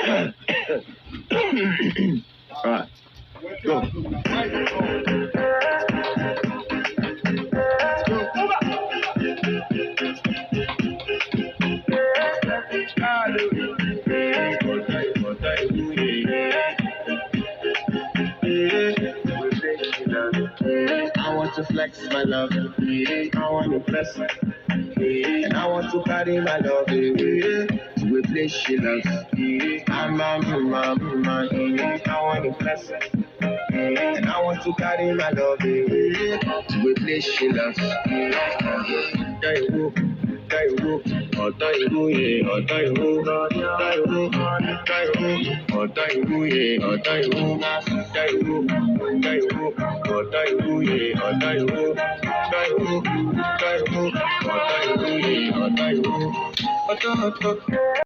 Alright, go. I want to flex my love, I want to press, and I want to carry my love to a place she loves. I want to press, and I want to carry my love to a place she loves. Ọ̀tá ìlú yẹ, ọ̀tá ìlú, ọ̀tá ìlú, ọ̀tá ìlú, ọ̀tá ìlú yẹ, ọ̀tá ìlú, ọ̀tá ìlú, ọ̀tá ìlú, ọ̀tá ìlú yẹ, ọ̀tá ìlú, ọ̀tá ìlú, ọ̀tá ìlú, ọ̀tá ìlú yẹ, ọ̀tá ìlú, ọ̀tá ìlú.